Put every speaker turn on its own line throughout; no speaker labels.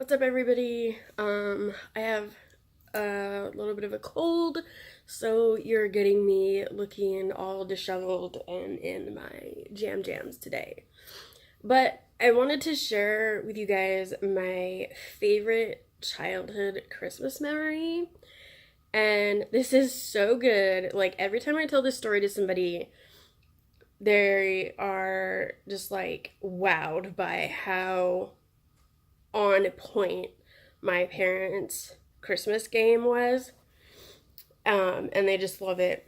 What's up, everybody? I have a little bit of a cold, so you're getting me looking all disheveled and in my jams today. But I wanted to share with you guys my favorite childhood Christmas memory. And this is so good. Like, every time I tell this story to somebody, they are just like wowed by how on point my parents' Christmas game was. And they just love it.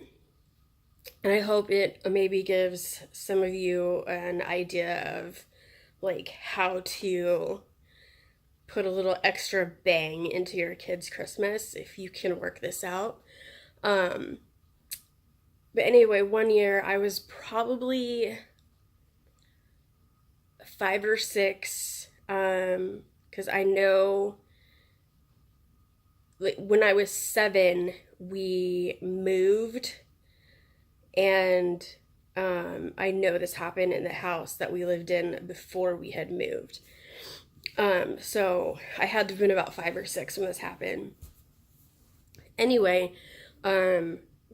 And I hope it maybe gives some of you an idea of like how to put a little extra bang into your kids' Christmas if you can work this out. Um, but anyway, one year I was probably 5 or 6. Because I know, like, when I was 7, we moved, and I know this happened in the house that we lived in before we had moved. So I had to have been about 5 or 6 when this happened. Anyway,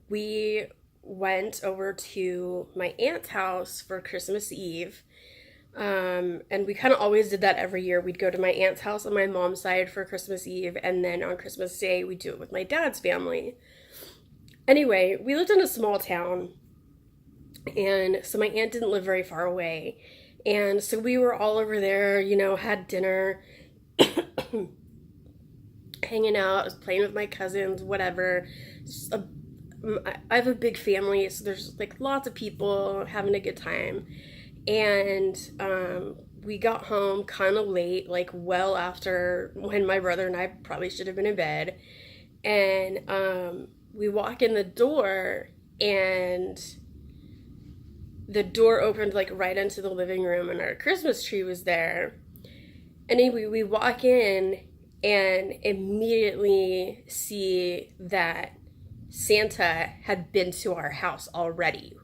we went over to my aunt's house for Christmas Eve. And we kind of always did that every year. We'd go to my aunt's house on my mom's side for Christmas Eve, and then on Christmas Day, we'd do it with my dad's family. Anyway, we lived in a small town, and so my aunt didn't live very far away. And so we were all over there, had dinner, hanging out, playing with my cousins, whatever. I have a big family, so there's like lots of people having a good time. And we got home kind of late, like well after when my brother and I probably should have been in bed. And we walk in the door, and the door opened like right into the living room, and our Christmas tree was there. Anyway, we walk in and immediately see that Santa had been to our house already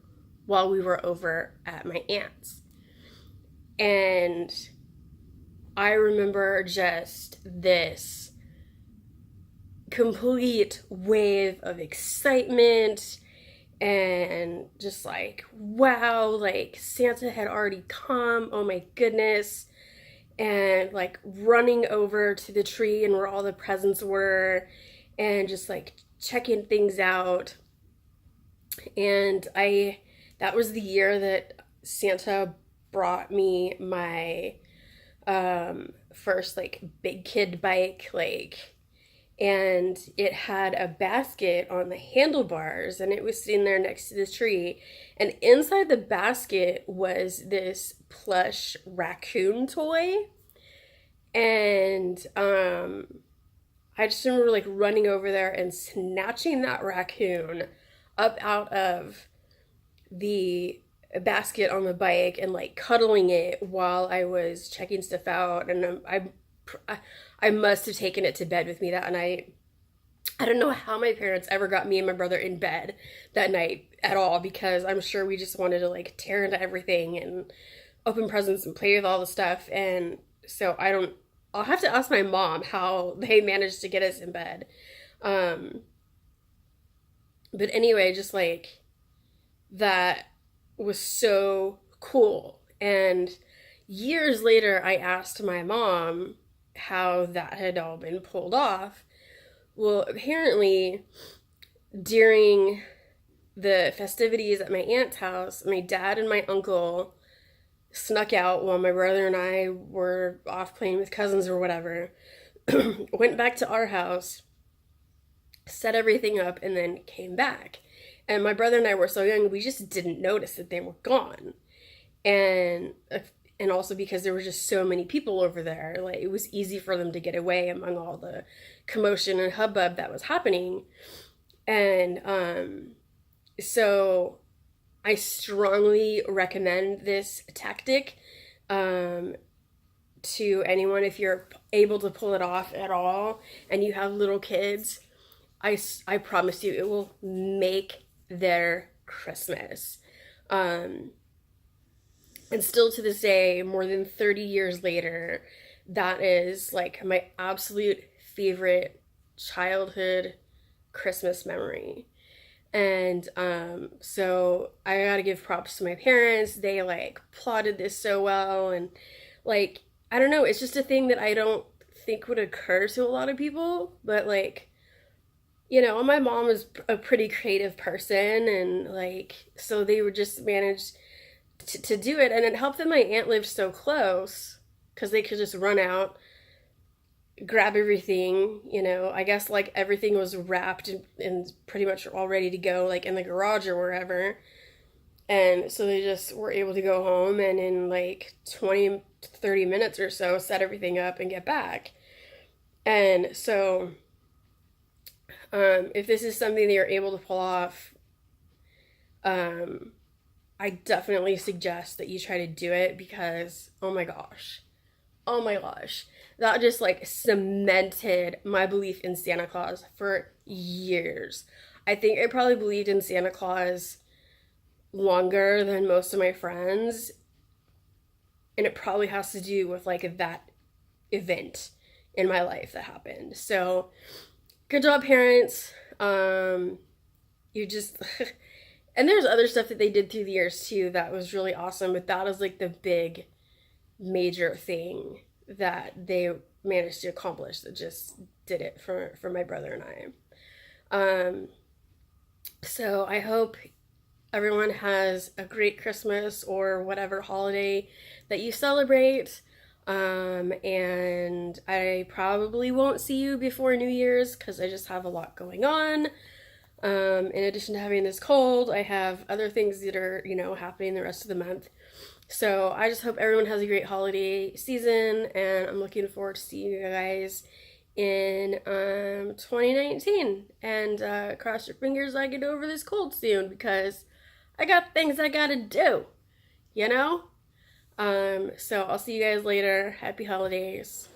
while we were over at my aunt's. And I remember just this complete wave of excitement and just like, wow, like Santa had already come, oh my goodness. And like running over to the tree and where all the presents were, and just like checking things out. And that was the year that Santa brought me my first like big kid bike, and it had a basket on the handlebars, and it was sitting there next to the tree, and inside the basket was this plush raccoon toy. And I just remember like running over there and snatching that raccoon up out of the basket on the bike and like cuddling it while I was checking stuff out. And I must have taken it to bed with me that night. I don't know how my parents ever got me and my brother in bed that night at all, because I'm sure we just wanted to like tear into everything and open presents and play with all the stuff. And so I'll have to ask my mom how they managed to get us in bed. But anyway, just like that was so cool. And years later, I asked my mom how that had all been pulled off. Well, apparently, during the festivities at my aunt's house, my dad and my uncle snuck out while my brother and I were off playing with cousins or whatever, went back to our house, set everything up, and then came back. And my brother and I were so young, we just didn't notice that they were gone. And also because there were just so many people over there, like it was easy for them to get away among all the commotion and hubbub that was happening. And so I strongly recommend this tactic to anyone if you're able to pull it off at all and you have little kids. I promise you it will make their Christmas. And still to this day, more than 30 years later, that is like my absolute favorite childhood Christmas memory. And so I gotta give props to my parents. They like plotted this so well, and like I don't know, it's just a thing that I don't think would occur to a lot of people, but like my mom is a pretty creative person, and like so they would just manage to do it, and it helped that my aunt lived so close because they could just run out, grab everything. I guess like everything was wrapped and pretty much all ready to go, like in the garage or wherever. And so they just were able to go home and in like 20 to 30 minutes or so set everything up and get back. And so if this is something that you're able to pull off, I definitely suggest that you try to do it because, oh my gosh, that just like cemented my belief in Santa Claus for years. I think I probably believed in Santa Claus longer than most of my friends, and it probably has to do with like that event in my life that happened. So, good job, parents. You just and there's other stuff that they did through the years too that was really awesome, but that was like the big major thing that they managed to accomplish that just did it for my brother and I. So I hope everyone has a great Christmas or whatever holiday that you celebrate. And I probably won't see you before New Year's because I just have a lot going on. In addition to having this cold, I have other things that are, happening the rest of the month. So I just hope everyone has a great holiday season, and I'm looking forward to seeing you guys in 2019. And cross your fingers I get over this cold soon because I got things I gotta do, you know? So I'll see you guys later. Happy holidays.